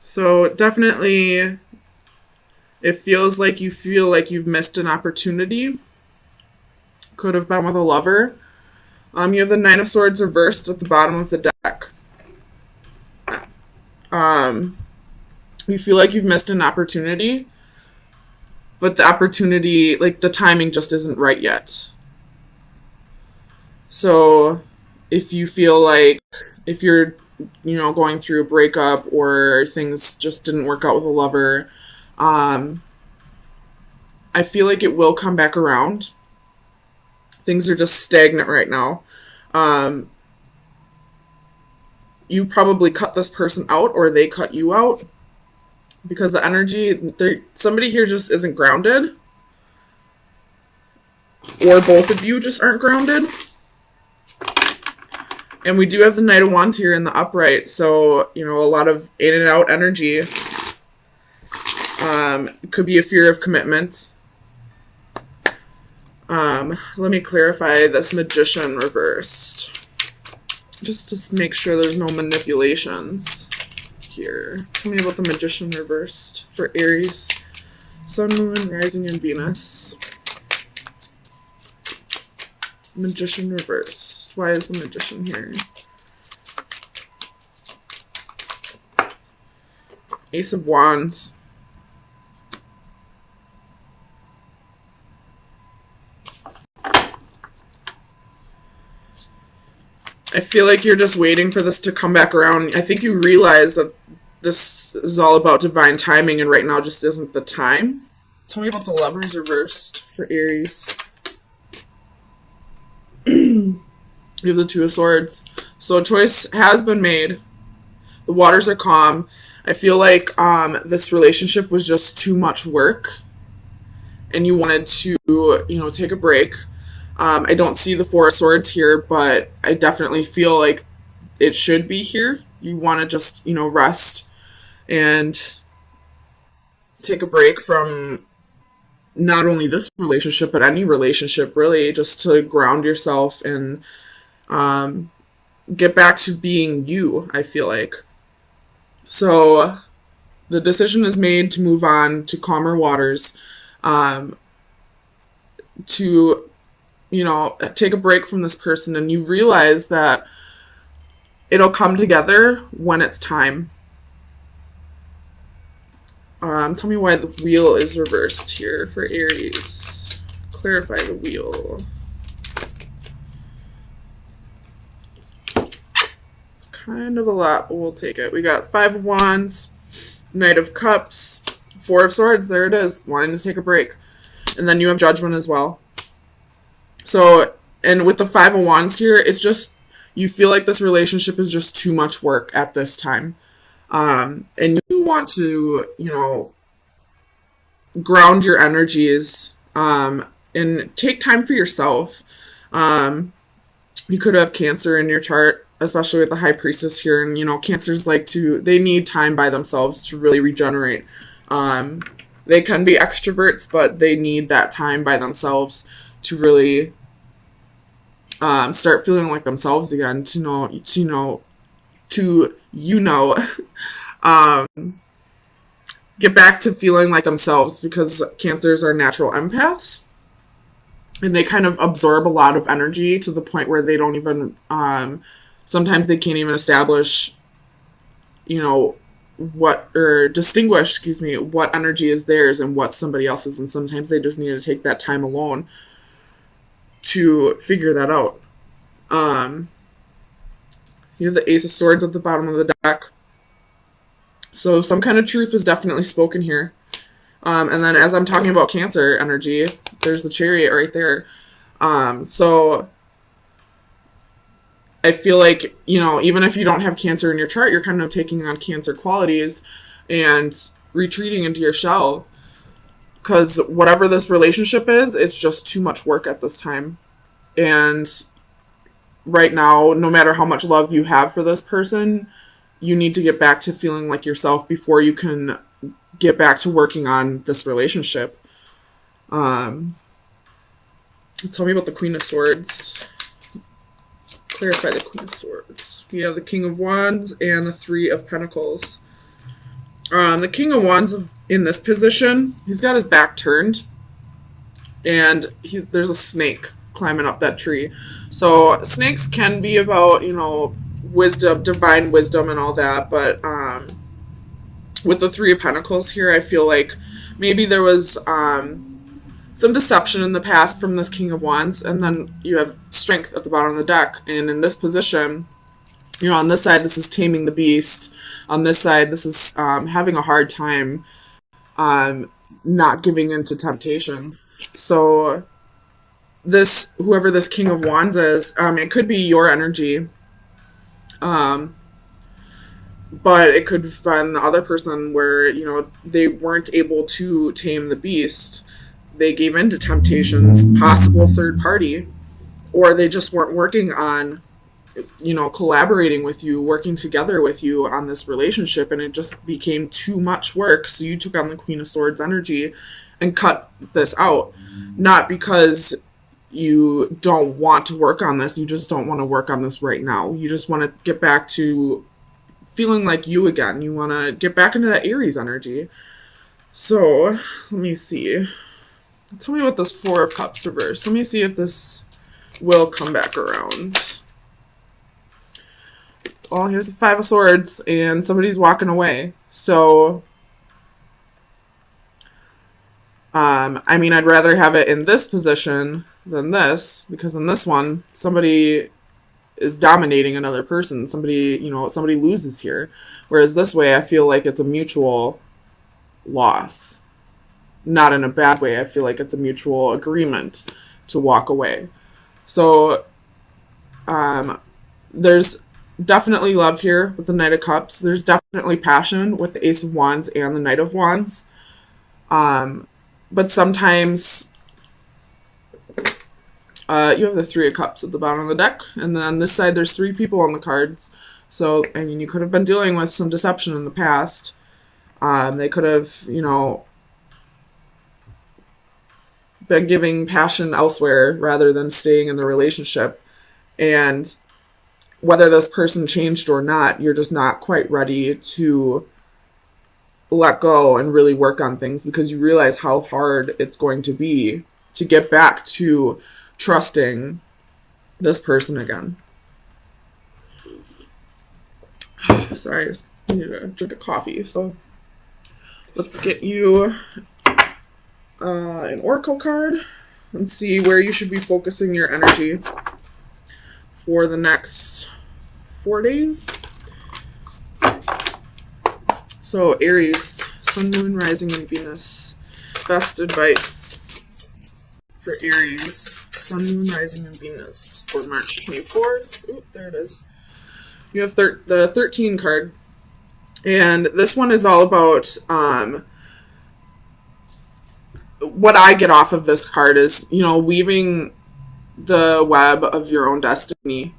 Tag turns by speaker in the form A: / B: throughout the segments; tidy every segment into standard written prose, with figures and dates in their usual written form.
A: So definitely it feels like you feel like you've missed an opportunity. Could have been with a lover. You have the Nine of Swords reversed at the bottom of the deck. You feel like you've missed an opportunity, but the opportunity, like the timing just isn't right yet. So if you feel like if you're, going through a breakup or things just didn't work out with a lover, um, I feel like it will come back around. Things are just stagnant right now. Um, you probably cut this person out or they cut you out because the energy, somebody here just isn't grounded, or both of you just aren't grounded. And we do have the Knight of Wands here in the upright, so, a lot of in and out energy. It could be a fear of commitment. Let me clarify this Magician reversed, just to make sure there's no manipulations here. Tell me about the Magician reversed for Aries, Sun, Moon, Rising, and Venus. Magician reversed. Why is the Magician here? Ace of Wands. I feel like you're just waiting for this to come back around. I think you realize that this is all about divine timing, and right now just isn't the time. Tell me about the Lovers reversed for Aries. You have the Two of Swords. So a choice has been made. The waters are calm. I feel like this relationship was just too much work, and you wanted to, take a break. I don't see the Four of Swords here, but I definitely feel like it should be here. You want to just, rest and take a break from not only this relationship, but any relationship, really, just to ground yourself and get back to being you, I feel like. So the decision is made to move on to calmer waters, to take a break from this person, and you realize that it'll come together when it's time. Tell me why the wheel is reversed here for Aries. Clarify the wheel. It's kind of a lot, but we'll take it. We got Five of Wands, Knight of Cups, Four of Swords. There it is, wanting to take a break. And then you have Judgment as well. So, and with the Five of Wands here, it's just, you feel like this relationship is just too much work at this time. And you want to, ground your energies, and take time for yourself. You could have Cancer in your chart, especially with the High Priestess here. And, Cancers they need time by themselves to really regenerate. They can be extroverts, but they need that time by themselves to really start feeling like themselves again, get back to feeling like themselves, because Cancers are natural empaths, and they kind of absorb a lot of energy to the point where they don't even, sometimes they can't even establish, distinguish, what energy is theirs and what somebody else's, and sometimes they just need to take that time alone to figure that out. You have the Ace of Swords at the bottom of the deck. So some kind of truth was definitely spoken here. And then as I'm talking about Cancer energy, there's the Chariot right there. So I feel like, even if you don't have Cancer in your chart, you're kind of taking on Cancer qualities and retreating into your shell. Because whatever this relationship is, it's just too much work at this time. And right now, no matter how much love you have for this person, you need to get back to feeling like yourself before you can get back to working on this relationship. Tell me about the Queen of Swords. Clarify the Queen of Swords. We have the King of Wands and the Three of Pentacles. The King of Wands in this position, he's got his back turned, and there's a snake climbing up that tree. So snakes can be about, wisdom, divine wisdom, and all that. But with the Three of Pentacles here, I feel like maybe there was some deception in the past from this King of Wands, and then you have Strength at the bottom of the deck. And in this position, on this side, this is taming the beast. On this side, this is having a hard time not giving in to temptations. So whoever this King of Wands is, it could be your energy, but it could have been the other person where, they weren't able to tame the beast. They gave in to temptations, possible third party, or they just weren't working on, collaborating with you, working together with you on this relationship, and it just became too much work. So you took on the Queen of Swords energy and cut this out. Not because you don't want to work on this, you just don't want to work on this right now. You just want to get back to feeling like you again. You want to get back into that Aries energy. So, let me see. Tell me about this Four of Cups reverse. Let me see if this will come back around. Well, here's the Five of Swords, and somebody's walking away. So, I'd rather have it in this position than this, because in this one, somebody is dominating another person. Somebody loses here. Whereas this way, I feel like it's a mutual loss. Not in a bad way. I feel like it's a mutual agreement to walk away. So, there's definitely love here with the Knight of Cups. There's definitely passion with the Ace of Wands and the Knight of Wands. But sometimes you have the Three of Cups at the bottom of the deck, and then on this side there's three people on the cards. So, you could have been dealing with some deception in the past. They could have, been giving passion elsewhere rather than staying in the relationship. And whether this person changed or not, you're just not quite ready to let go and really work on things, because you realize how hard it's going to be to get back to trusting this person again. Sorry, I just need to drink a coffee. So let's get you an oracle card and see where you should be focusing your energy for the next 4 days. So Aries, Sun, Moon, Rising, and Venus. Best advice for Aries, Sun, Moon, Rising, and Venus for March 24th. Oop, there it is. You have the 13 card. And this one is all about, what I get off of this card is, weaving the web of your own destiny.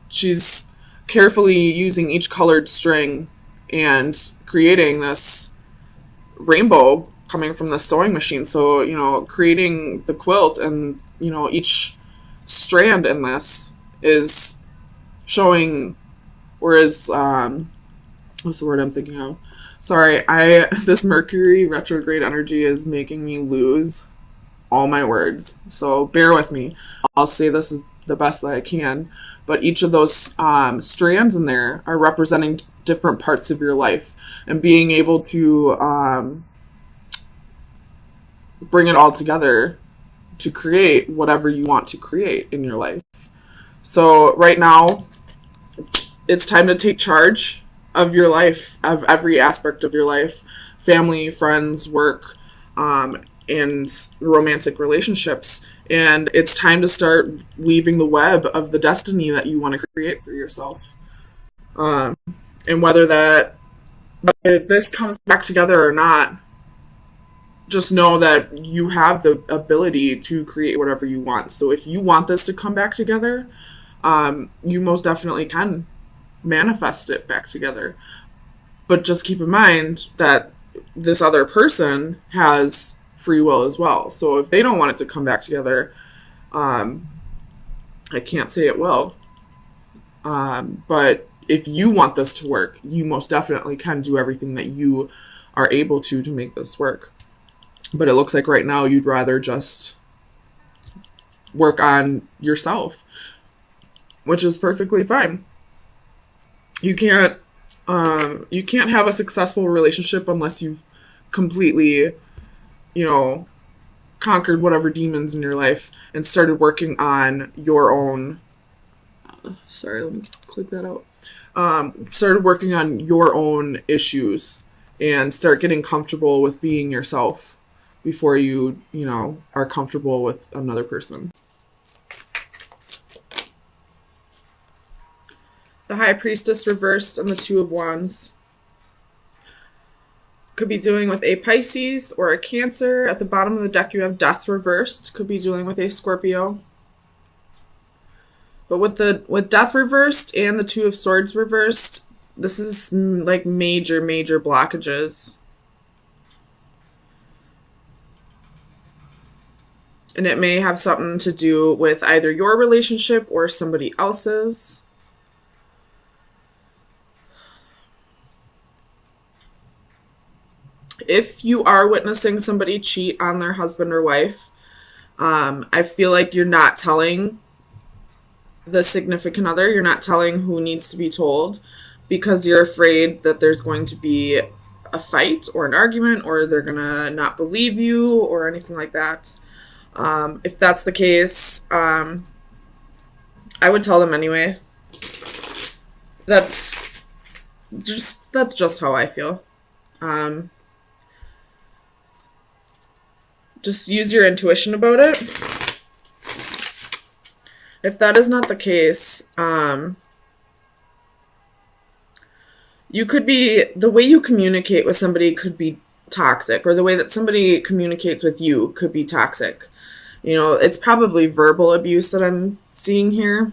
A: She's carefully using each colored string and creating this rainbow coming from the sewing machine. So, creating the quilt, and, each strand in this is showing, whereas, what's the word I'm thinking of? Sorry, this Mercury retrograde energy is making me lose all my words. So bear with me. I'll say this is the best that I can. But each of those strands in there are representing different parts of your life. And being able to bring it all together to create whatever you want to create in your life. So right now, it's time to take charge of your life, of every aspect of your life. Family, friends, work, and romantic relationships. And it's time to start weaving the web of the destiny that you want to create for yourself. And whether this comes back together or not, just know that you have the ability to create whatever you want. So if you want this to come back together, you most definitely can manifest it back together. But just keep in mind that this other person has free will as well. So if they don't want it to come back together, I can't say it will. But if you want this to work, you most definitely can do everything that you are able to make this work. But it looks like right now you'd rather just work on yourself, which is perfectly fine. You can't have a successful relationship unless you've completely, conquered whatever demons in your life and started working on your own. Sorry, let me click that out. Started working on your own issues and start getting comfortable with being yourself before you are comfortable with another person. The High Priestess reversed and the Two of Wands. Could be dealing with a Pisces or a Cancer. At the bottom of the deck, you have Death reversed. Could be dealing with a Scorpio. But with Death reversed and the Two of Swords reversed, this is like major, major blockages. And it may have something to do with either your relationship or somebody else's. If you are witnessing somebody cheat on their husband or wife, I feel like you're not telling the significant other. You're not telling who needs to be told because you're afraid that there's going to be a fight or an argument or they're going to not believe you or anything like that. If that's the case, I would tell them anyway. That's just how I feel. Just use your intuition about it. If that is not the case, you could be, the way you communicate with somebody could be toxic, or the way that somebody communicates with you could be toxic. It's probably verbal abuse that I'm seeing here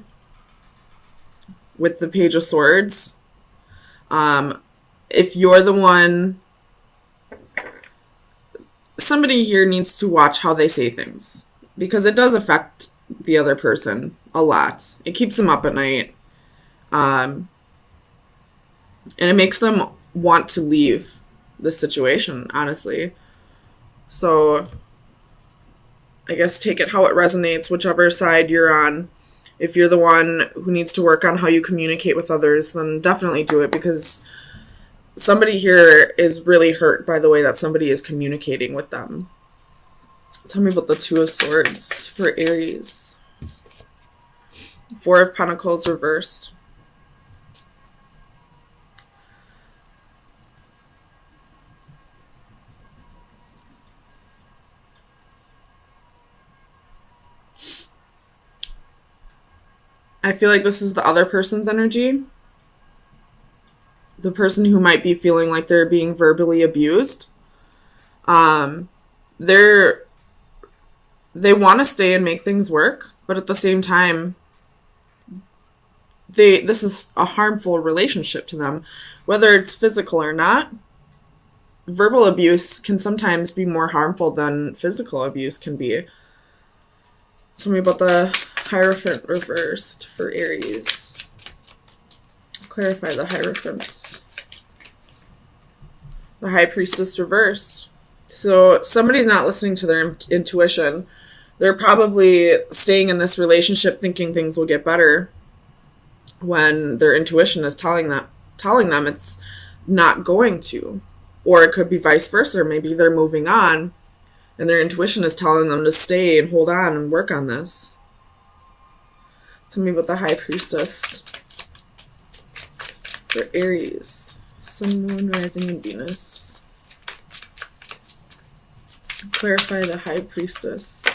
A: with the Page of Swords. If you're the one, somebody here needs to watch how they say things because it does affect the other person a lot. It keeps them up at night. And it makes them want to leave the situation, honestly. So I guess take it how it resonates, whichever side you're on. If you're the one who needs to work on how you communicate with others, then definitely do it because somebody here is really hurt by the way that somebody is communicating with them. Tell me about the Two of Swords for Aries. Four of Pentacles reversed. I feel like this is the other person's energy. The person who might be feeling like they're being verbally abused. They want to stay and make things work, but at the same time, this is a harmful relationship to them. Whether it's physical or not, verbal abuse can sometimes be more harmful than physical abuse can be. Tell me about the Hierophant reversed for Aries. Clarify the Hierophants. The High Priestess reversed. So somebody's not listening to their intuition. They're probably staying in this relationship thinking things will get better when their intuition is telling them it's not going to. Or it could be vice versa. Maybe they're moving on and their intuition is telling them to stay and hold on and work on this. Tell me about the High Priestess for Aries. Sun, Moon, Rising, and Venus. Clarify the High Priestess.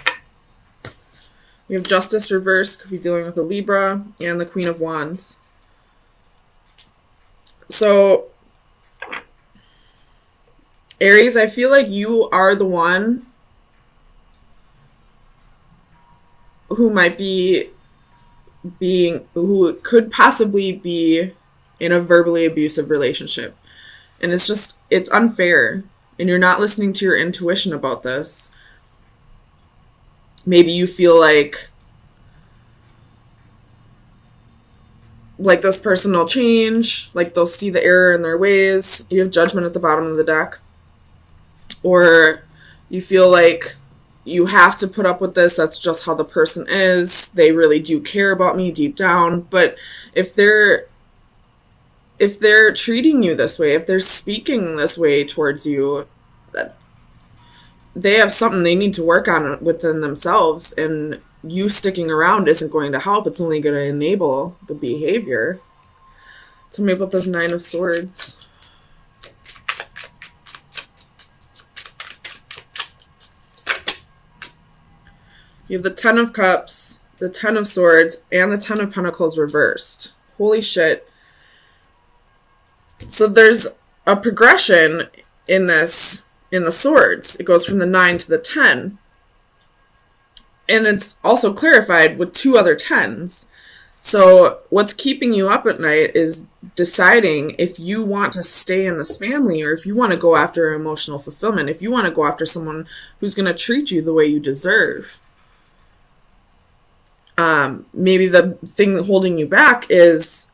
A: We have Justice reversed, could be dealing with a Libra, and the Queen of Wands. So, Aries, I feel like you are the one who might be who could possibly be in a verbally abusive relationship. And it's unfair. And you're not listening to your intuition about this. Maybe you feel like like this person will change, like they'll see the error in their ways. You have Judgment at the bottom of the deck. Or you feel like you have to put up with this. That's just how the person is. They really do care about me deep down. But if they're treating you this way, if they're speaking this way towards you, they have something they need to work on within themselves, and you sticking around isn't going to help. It's only going to enable the behavior. Tell me about this Nine of Swords. You have the Ten of Cups, the Ten of Swords, and the Ten of Pentacles reversed. Holy shit. So there's a progression in this, in the swords. It goes from the 9 to the 10. And it's also clarified with 2 other 10s. So what's keeping you up at night is deciding if you want to stay in this family, or if you want to go after emotional fulfillment, if you want to go after someone who's going to treat you the way you deserve. Maybe the thing holding you back is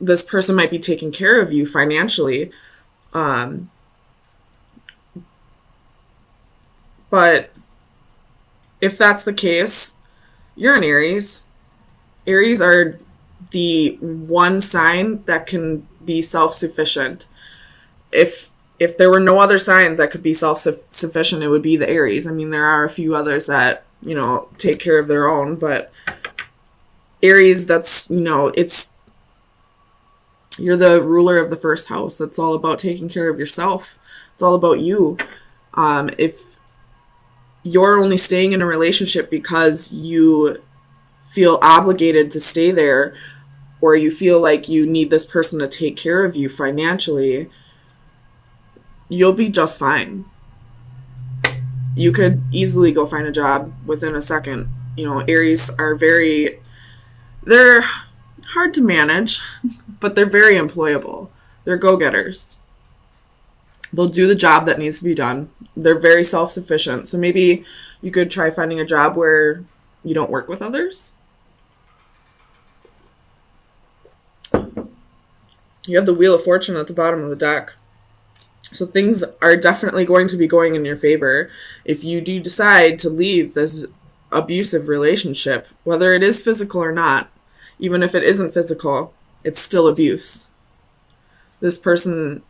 A: this person might be taking care of you financially. But if that's the case, you're an Aries. Aries are the one sign that can be self-sufficient. If there were no other signs that could be self-sufficient, it would be the Aries. I mean, there are a few others that, you know, take care of their own, but Aries, that's, you know, you're the ruler of the first house. It's all about taking care of yourself. It's all about you. If you're only staying in a relationship because you feel obligated to stay there, or you feel like you need this person to take care of you financially, you'll be just fine. You could easily go find a job within a second. You know, Aries are they're hard to manage, but they're very employable. They're go-getters. They'll do the job that needs to be done. They're very self-sufficient. So maybe you could try finding a job where you don't work with others. You have the Wheel of Fortune at the bottom of the deck. So things are definitely going to be going in your favor if you do decide to leave this abusive relationship, whether it is physical or not. Even if it isn't physical, it's still abuse. This person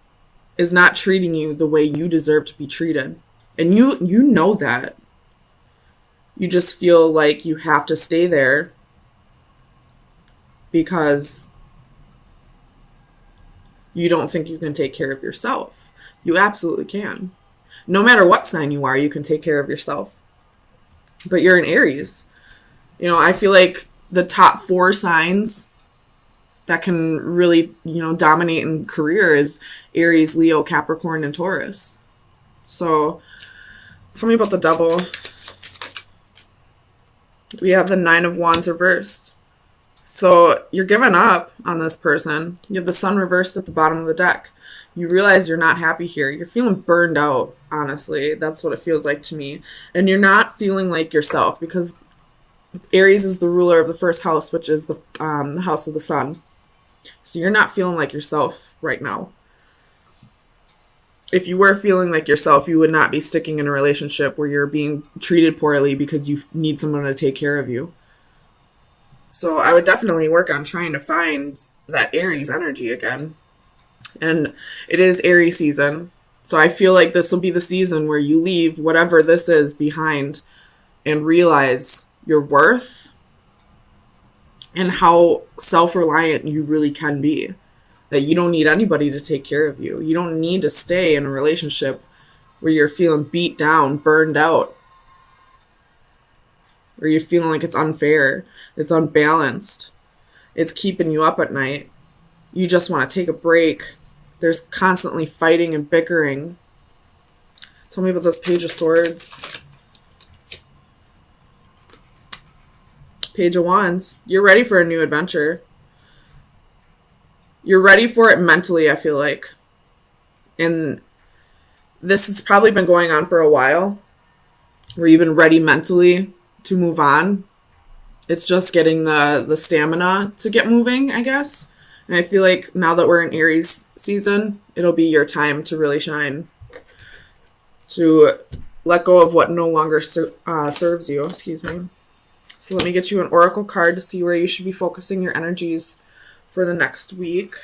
A: is not treating you the way you deserve to be treated. And you know that. You just feel like you have to stay there because you don't think you can take care of yourself. You absolutely can. No matter what sign you are, you can take care of yourself. But you're an Aries. You know, I feel like the top 4 signs that can really, you know, dominate in career is Aries, Leo, Capricorn, and Taurus. So tell me about the Devil. We have the Nine of Wands reversed. So you're giving up on this person. You have the Sun reversed at the bottom of the deck. You realize you're not happy here. You're feeling burned out, honestly. That's what it feels like to me. And you're not feeling like yourself because Aries is the ruler of the first house, which is the house of the sun. So you're not feeling like yourself right now. If you were feeling like yourself, you would not be sticking in a relationship where you're being treated poorly because you need someone to take care of you. So I would definitely work on trying to find that Aries energy again. And it is Aries season. So I feel like this will be the season where you leave whatever this is behind and realize your worth and how self-reliant you really can be. That you don't need anybody to take care of you. You don't need to stay in a relationship where you're feeling beat down, burned out, where you're feeling like it's unfair, it's unbalanced, it's keeping you up at night. You just want to take a break. There's constantly fighting and bickering. Tell me about this Page of Swords. Page of Wands. You're ready for a new adventure. You're ready for it mentally, I feel like. And this has probably been going on for a while, where you've been ready mentally to move on. It's just getting the stamina to get moving, I guess. And I feel like now that we're in Aries season, it'll be your time to really shine, to let go of what no longer serves you. Excuse me. So let me get you an oracle card to see where you should be focusing your energies for the next week.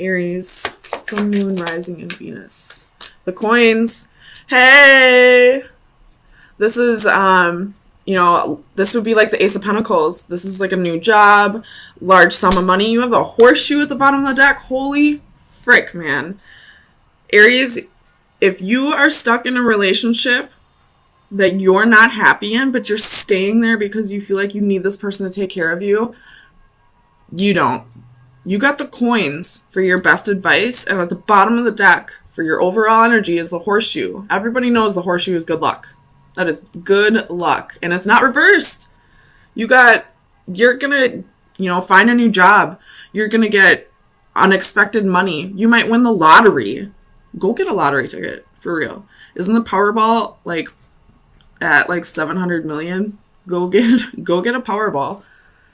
A: Aries, Sun, Moon, Rising, and Venus. The coins. Hey! This is, this would be like the Ace of Pentacles. This is like a new job, large sum of money. You have the horseshoe at the bottom of the deck. Holy frick, man. Aries, if you are stuck in a relationship that you're not happy in, but you're staying there because you feel like you need this person to take care of you, you don't. You got the coins for your best advice, and at the bottom of the deck for your overall energy is the horseshoe. Everybody knows the horseshoe is good luck. That is good luck. And it's not reversed. You're going to, find a new job. You're going to get unexpected money. You might win the lottery. Go get a lottery ticket, for real. Isn't the Powerball at 700 million? Go get a Powerball.